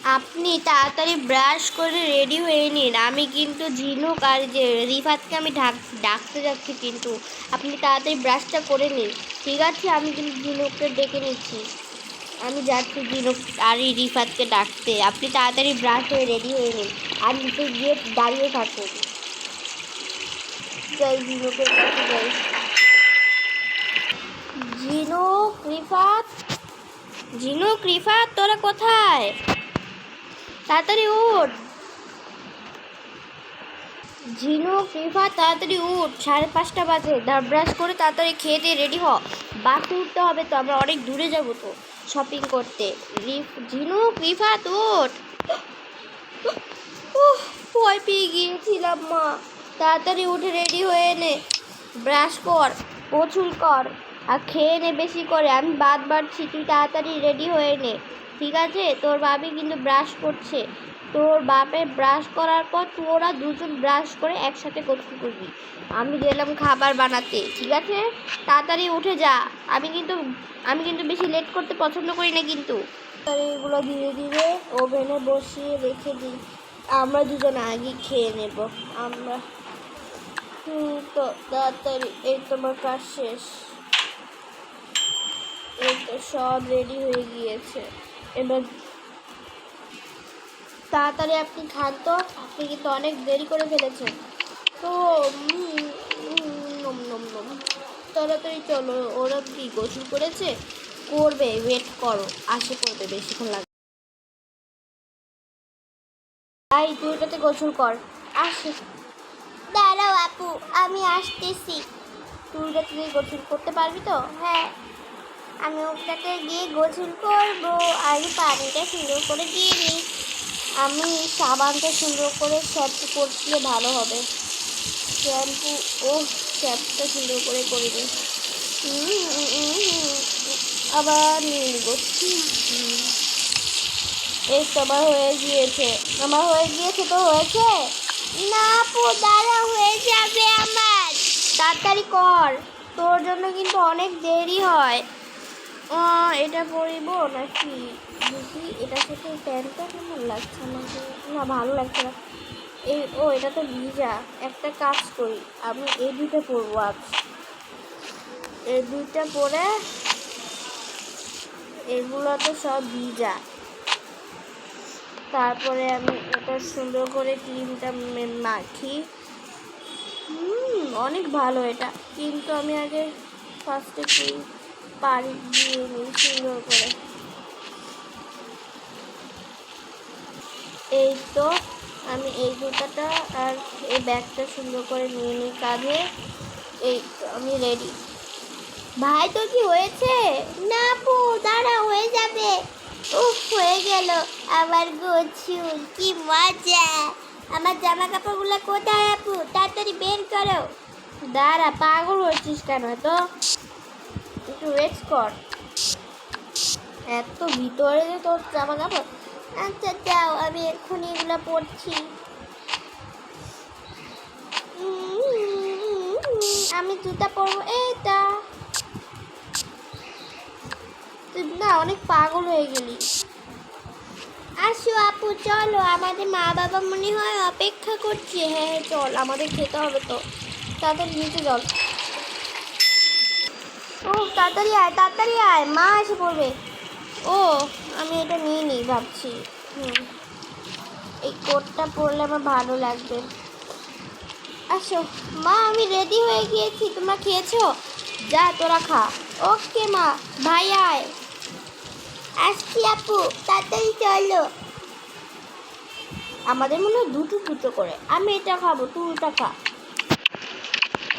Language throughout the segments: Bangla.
আপনি তাড়াতাড়ি ব্রাশ করে রেডি হয়ে নিন। আমি কিন্তু ঝিনুক আর যে রিফাতকে আমি ডাকতে যাচ্ছি, কিন্তু আপনি তাড়াতাড়ি ব্রাশটা করে নিন, ঠিক আছে? আমি কিন্তু ঝিনুককে ডেকে নিচ্ছি। আমি যাচ্ছি ঝিনুক আর রিফাতকে ডাকতে। আপনি তাড়াতাড়ি ব্রাশ হয়ে রেডি হয়ে নিন আর নিচে গিয়ে দাঁড়িয়ে থাকুন। যাই ঝিনুকের কাছে যাই। ঝিনুক রিফাত তোরা কোথায়? তাড়াতাড়ি উঠ ঝিনুক রিফাত, তাড়াতাড়ি উঠ, 5:30 বাজে। দাঁত ব্রাশ করে তাড়াতাড়ি খেয়ে দিয়ে রেডি হ। বাসে উঠতে হবে তো, আমরা অনেক দূরে যাব তো শপিং করতে। ঝিনুক রিফাত উঠ। ভয় পেয়ে গিয়েছিলাম মা। তাড়াতাড়ি উঠে রেডি হয়ে নে, ব্রাশ কর, গোসল কর আর খেয়ে নে বেশি করে। আমি বাদ বাড়ছি, তুই তাড়াতাড়ি রেডি হয়ে নে, ঠিক আছে? তোর বাবি কিন্তু ব্রাশ করছে। তোর বাপের ব্রাশ করার পর তোরা দুজন ব্রাশ করে একসাথে গোসল করবি। আমি গেলাম খাবার বানাতে, ঠিক আছে? তাড়াতাড়ি উঠে যা। আমি কিন্তু বেশি লেট করতে পছন্দ করি না কিন্তু। এগুলো ধীরে ধীরে ওভেনে বসিয়ে রেখে দিই। আমরা দুজন আগে খেয়ে নেব। আমরা তো তাড়াতাড়ি, এই তোমার কাজ শেষ। এই তো সব রেডি হয়ে গিয়েছে। এবার তাড়াতাড়ি আপনি খান তো, আপনি কিন্তু অনেক দেরি করে ফেলেছেন তো। নম নম নম। তাড়াতাড়ি চলো। ওরা কি গোসল করেছে? করবে, ওয়েট করো, আসে করবে, বেশিক্ষণ লাগবে। তাই তুই ওটাতে গোসল কর, আসে। দাঁড়াও আপু, আমি আসতেছি। তুই ওটাতে গোসল করতে পারবি তো? হ্যাঁ, আমি ওটাতে গিয়ে গোসল করবো। আমি পানিটা সুন্দর করে দিয়ে নিই। আমি সাবানটা সুন্দর করে শ্যাম্পু করলে ভালো হবে। শ্যাম্পু, ও শ্যাম্পুটা সুন্দর করে নিই। আবার নিয়ে নিব। এই তো আমার হয়ে গিয়েছে। তো হয়েছে না আপু, দাঁড়া, হয়ে যাবে আমার। তাড়াতাড়ি কর, তোর জন্য কিন্তু অনেক দেরি হয়। এটা পরিব নাকি দেখি? এটার সাথে প্যান্টটা কেমন লাগছে আমাকে? না, ভালো লাগছে না। এটা তো ভিজা। একটা কাজ করি, আমি এই দুইটা পরবো আজ। এই দুইটা পরে, এগুলো তো সব ভিজা। তারপরে আমি এটা সুন্দর করে ক্রিমটা মাখি। অনেক ভালো এটা, কিন্তু আমি আগে ফার্স্টে ক্রিম পানি দিয়ে নিই সুন্দর করে। এই তো আমি এই জুতাটা আর এই ব্যাগটা সুন্দর করে নিয়ে নিই কাঁধে। এই তো আমি রেডি। ভাই তো কি হয়েছে? না আপু, দাঁড়া, হয়ে যাবে। উফ, হয়ে গেল আমার গোসল, কি মজা। আমার জামা কাপড়গুলো কোথায় আপু? তাড়াতাড়ি বের করো। দাঁড়া, পাগল হচ্ছিস কেন? তো একটু রেস্ট কর। এত ভিতরে যে তোর জামা কাপড়। আচ্ছা যাও, আমি এক্ষুনি এগুলো পরছি। আমি জুতা পরবো। এইটা তুই না অনেক পাগল হয়ে গেলি। আসো আপু, চলো, আমাদের মা বাবা মনে হয় অপেক্ষা করছে। হ্যাঁ চল, আমাদের খেতে হবে তো। তাড়াতাড়ি নিচে চল। ও তাড়াতাড়ি আয়, তাড়াতাড়ি আয়, মা এসে পড়বে। ও, আমি এটা নিয়ে নিই ভাবছি। এই কোটটা পরলে আমার ভালো লাগবে। আসো মা, আমি রেডি হয়ে গিয়েছি। তোমরা খেয়েছো? যা তোরা খা। ওকে মা, ভাই আয়। আসছি আপু, তাড়াতাড়ি চলো। আমাদের মনে হয় দুটো দুটো করে। আমি এটা খাবো, তুই ওটা খা।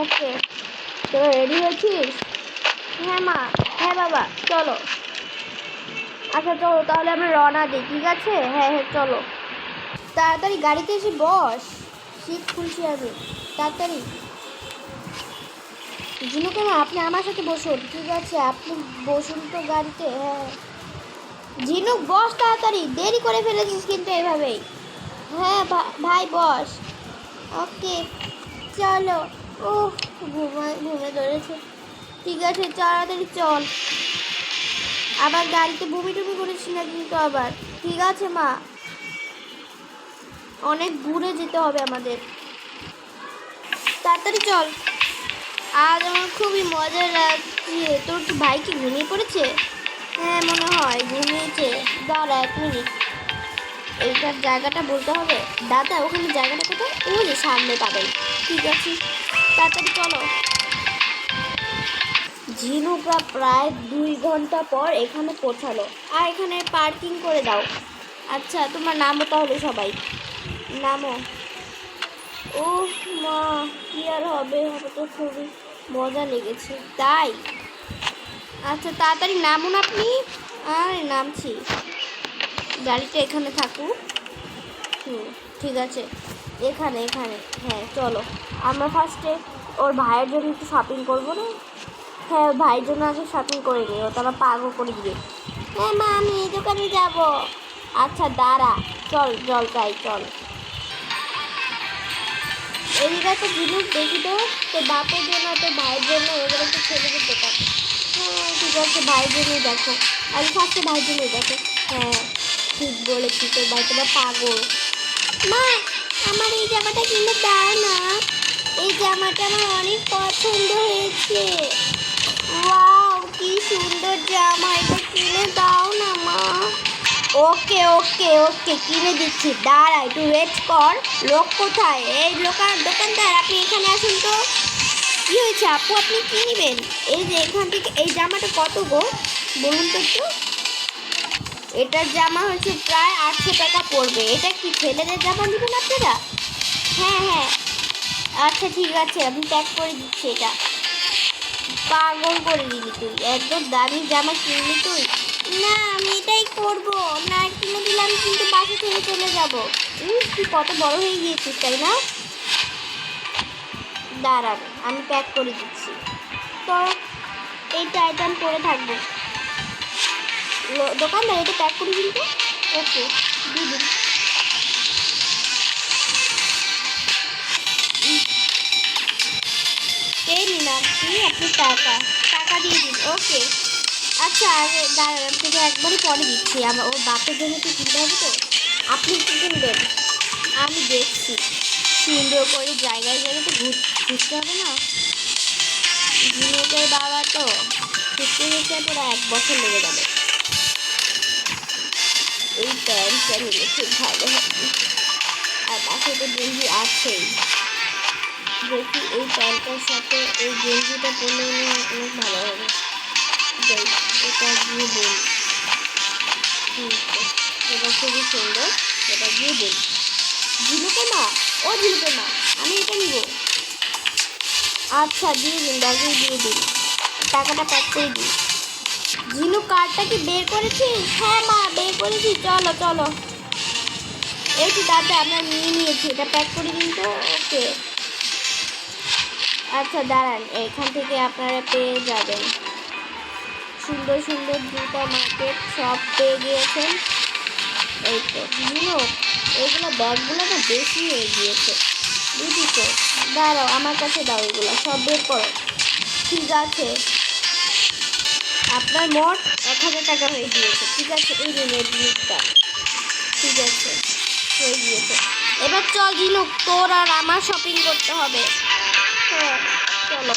ওকে, তোরা রেডি হয়েছিস? হ্যাঁ মা, হ্যাঁ বাবা, চলো। আচ্ছা চলো, তাহলে আমরা রওনা দিই, ঠিক আছে? হ্যাঁ হ্যাঁ চলো। তাড়াতাড়ি গাড়িতে এসে বস, সিট খুলছি আমি, তাড়াতাড়ি। ঝিনুকে মা, আপনি আমার সাথে বসুন, ঠিক আছে? আপনি বসুন তো গাড়িতে। হ্যাঁ ঝিনুক, বস তাড়াতাড়ি, দেরি করে ফেলেছিস কিন্তু এভাবেই। হ্যাঁ ভাই বস। ওকে চলো। ও, ঘুমে ধরেছে। ঠিক আছে, তাড়াতাড়ি চল। আবার গাড়িতে বমি টুমি করেছি না কিন্তু আবার। ঠিক আছে মা, অনেক দূরে যেতে হবে আমাদের, তাড়াতাড়ি চল। আজ আমার খুবই মজা লাগছে। তোর কি ভাই কি ঘুমিয়ে পড়েছে? হ্যাঁ মনে হয় ঘুমিয়েছে। দাঁড়া 1 মিনিট, এইটার জায়গাটা বলতে হবে। দাদা ওখানে জায়গাটা কোথায়? ওই যে সামনে পাবেন। ঠিক আছে তাড়াতাড়ি চলো। ঝিনুকরা প্রায় 2 ঘন্টা পর এখানে পৌঁছালো। আর এখানে পার্কিং করে দাও। আচ্ছা তোমার নামও তাহলে সবাই নামো। ও মা, কি আর হবে, হবে তো খুবই মজা লেগেছে তাই। আচ্ছা তাড়াতাড়ি নামুন আপনি। আর নামছি, গাড়িটা এখানে থাকুক। ঠিক আছে, এখানে এখানে। হ্যাঁ চলো, আমরা ফার্স্টে ওর ভাইয়ের জন্য একটু শপিং করবো না? হ্যাঁ ওর ভাইয়ের জন্য আগে শপিং করে নিই, ও তো আমার পাগল করে দিবে। হ্যাঁ মা আমি এই দোকানে যাবো। আচ্ছা দাঁড়া, চল চল তাই চল। এদিকে একটা জিনিস দেখি তো, তোর বাপের জন্য তোর ভাইয়ের জন্য এগুলো একটু ছেলেদের দোকান। হ্যাঁ ঠিক আছে, ভাইয়ের জন্যই দেখো। আমি ফার্স্টে ভাইয়ের জন্যই দেখো। হ্যাঁ ঠিক বলেছি, তোর ভাই তোমার পাগল। মা আমার এই জামাটা কিনে দাও না, এই জামাটা আমার অনেক পছন্দ হয়েছে। ওয়াও কি সুন্দর জামা, এটা কিনে দাও না মা। ওকে ওকে ওকে কিনে দিচ্ছি, দাঁড়া একটু ওয়েট কর। লোক কোথায়? এই দোকানদার আপনি এখানে আসুন তো। কী হয়েছে আপু, আপনি কী নেবেন? এই যে এখান থেকে এই জামাটা কত গো বলুন তো একটু। এটার জামা হচ্ছে প্রায় 800 টাকা পড়বে। এটা কি ছেলেদের জামা নেবেন আপনারা? হ্যাঁ হ্যাঁ আচ্ছা ঠিক আছে, আমি প্যাক করে দিচ্ছি। এটা পাগল করে দিবি তুই, একদম দামি জামা কিনবি তুই। না আমি এটাই করবো, না কিনে দিলাম কিন্তু বাসা থেকে চলে যাবো। তুই কত বড় হয়ে গিয়েছিস তাই না? দাঁড়ান আমি প্যাক করে দিচ্ছি, তো এইটা আইটেম পরে থাকবো। দোকানদার এটা প্যাক করে দিন তো। ওকে দিয়ে দিন। এই নিন আপনি টাকা দিয়ে দিন। ওকে আচ্ছা আগে দাঁড়ান, আপনাকে একবারই পরে দিচ্ছি। আমার ওর বাপের জন্য তো কিনতে হবে তো। আপনি কি কিনবেন? আমি দেখছি, সুন্দর করে জায়গায় জায়গায় তো ঘুরতে হবে না। ঝিনুকের বাবা তো ঘুরতে ঘুরতে প্রায় 1 বছর লেগে যাবে। এই প্যান্টটা নিলে খুব ভালো হবে, আর পাশে তো গেঞ্জি আছেই। দেখি এই প্যান্টটার সাথে এই গেঞ্জিটা পরলে অনেক ভালো হবে। এটা দিয়ে দিন। এটা খুবই সুন্দর, এটা দিয়ে দিন। ঝিনুকের মা, ও ঝিনুকের মা আমি এটা নিব। আচ্ছা দিয়ে দিন, ব্যাগে দিয়ে দিন, টাকাটা প্যাক করে দিন। ঝিনুক কার্ডটা কি বের করেছিস? হ্যাঁ মা বের করেছি, চলো চলো। এই তো দাদা আমরা নিয়ে নিয়েছি, এটা প্যাক করে দিন তো। ওকে আচ্ছা দাঁড়ান, এখান থেকে আপনারা পেয়ে যাবেন সুন্দর সুন্দর জুতা মার্কেট সব পেয়ে গিয়েছেন। এই তো ঝিনুক, এগুলো ব্যাগগুলো না বেশি হয়ে গিয়েছে বুঝিস। দাঁড়াও আমার কাছে দাও, এগুলো সব বের করো। ঠিক আছে আপনার মোট 1000 টাকা হয়ে গিয়েছে। ঠিক আছে এই ঋণের জিনিসটা ঠিক আছে হয়ে গিয়েছে। এবার চল ঝিনুক, তোর আর আমার শপিং করতে হবে। হ্যাঁ চলো।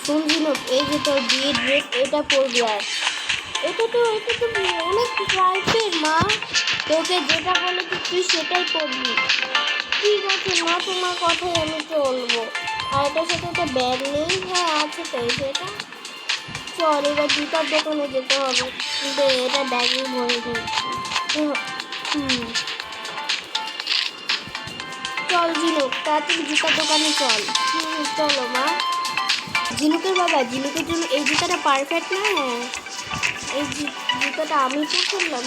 শুন ঝিনুক, এই যে তোর বিয়ের ড্রেস, এটা পরবি। আর এটা তো অনেক প্রাইসের মা, তোকে যেটা বলেছি তুই সেটাই করবি। ঠিক আছে মা তোমার কথাই আমি চলবো। আর এটার সাথে একটা ব্যাগ নেই? হ্যাঁ আছে তো, সেটা চল এবার জুতার দোকানে যেতে হবে, কিন্তু এটা ব্যাগে ভরে দিচ্ছি। চল ঝিনুক তাড়াতাড়ি জুতার দোকানে চল। চলো মা। ঝিনুকের বাবা, ঝিনুকের জন্য এই জুতাটা পারফেক্ট না? হ্যাঁ এই জুতাটা আমি তো করলাম,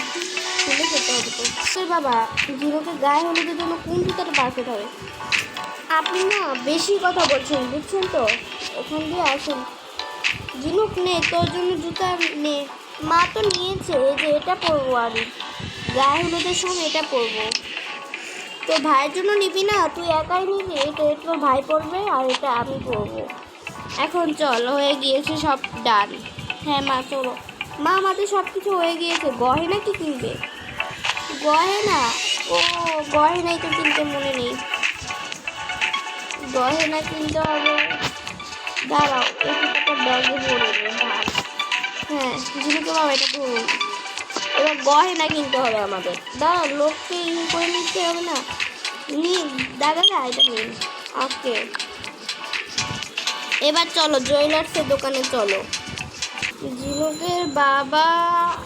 খুলে যেতে হবে তো। তোর বাবা ঝিনুকের গায়ে হলুদের জন্য কোন জুতাটা পারফেক্ট হবে? আপনি না বেশি কথা বলছেন বুঝছেন তো, ওখান দিয়ে আসুন। ঝিনুক নে তোর জন্য জুতা নে। মা তো নিয়েছে, এই যে এটা পরবো আমি, গায়ে হলুদের সময় এটা পরবো। তোর ভাইয়ের জন্য নিবি না? তুই একাই নিবি? এটা তোর ভাই পরবে আর এটা আমি পরবো। এখন চল হয়ে গিয়েছে সব ডান। হ্যাঁ মা চলো। মা আমাদের সব কিছু হয়ে গিয়েছে, গহেনা কি কিনবে? গহেনা, ও গহেনাই তো কিনতে মনে নেই, গহেনা কিনতে হবে। দাঁড়াও, এটা ব্যাগে ভরে দেবো। হ্যাঁ, ঝিনুকে বাবা এটা ধরুন, এবার গহেনা কিনতে হবে আমাদের। দাঁড়াও, লোককে করে নিতে হবে না, দাদা এটা নিন। ওকে, এবার চলো জুয়েলার্সের দোকানে চলো। ঝিনুকের বাবা,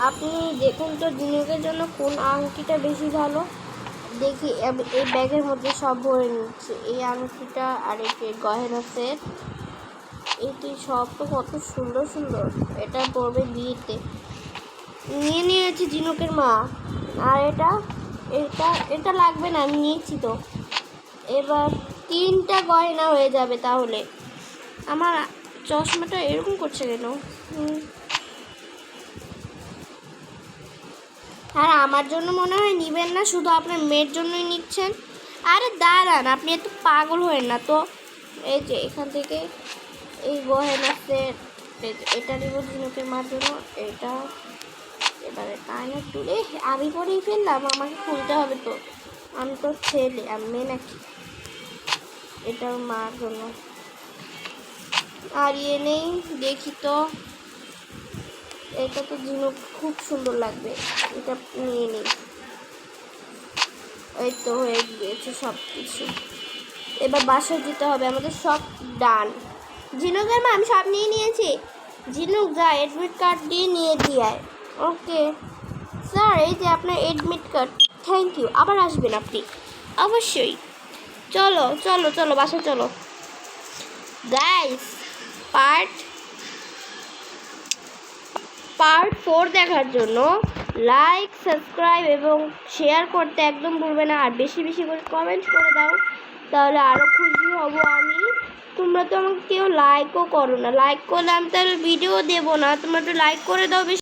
আপনি দেখুন তো ঝিনুকের জন্য কোন আংটিটা বেশি ভালো। দেখি এই ব্যাগের মধ্যে সব ভরে নিচ্ছে, এই আংটিটা আর এই গহেনা সেট, এটি সব তো কত সুন্দর সুন্দর, এটা পড়বে বিয়েতে। নিয়ে নিয়েছি ঝিনুকের মা। আর এটা এটা এটা লাগবে না, আমি নিয়েছি তো। এবার 3টা গয়না হয়ে যাবে তাহলে। আমার চশমাটা এরকম করছে কেন? আর আমার জন্য মনে হয় নিবেন না, শুধু আপনার মেয়ের জন্যই নিচ্ছেন। আরে দাঁড়ান, আপনি এত পাগল হয়েন না তো। এই যে এখান থেকে এই গহেনা সেট, এটা নিব ঝিনুকের মার জন্য। এটা এবারে কানের তুলে আমি পরেই ফেললাম, আমাকে খুলতে হবে তো, আমি তো ছেলে, আমি মেয়ে নাকি? এটা মার জন্য। আর ইয়ে নেই, দেখি তো, এটা তো ঝিনুক খুব সুন্দর লাগবে, এটা নিয়ে নিই। এই তো হয়ে গিয়েছে সব কিছু, এবার বাসায় যেতে হবে আমাদের, সব ডান। ঝিনুকের মা আমি সব নিয়ে নিয়েছি। ঝিনুক যা এডমিট কার্ড দিয়ে নিয়ে দিয়ে। ওকে স্যার, এই যে আপনার এডমিট কার্ড, থ্যাংক ইউ, আবার আসবেন আপনি অবশ্যই। চলো চলো চলো বাসায় চলো। গাইস, পার্ট 4 দেখার জন্য লাইক, সাবস্ক্রাইব এবং শেয়ার করতে একদম ভুলবে না, আর বেশি বেশি করে কমেন্ট করে দাও, তাহলে আরও খুশি হব আমি। তোমরা তো আমাকে কেউ লাইকও করো না, লাইক করলে আমি তাহলে ভিডিও দেবো না, তোমরা একটু লাইক করে দাও বেশি।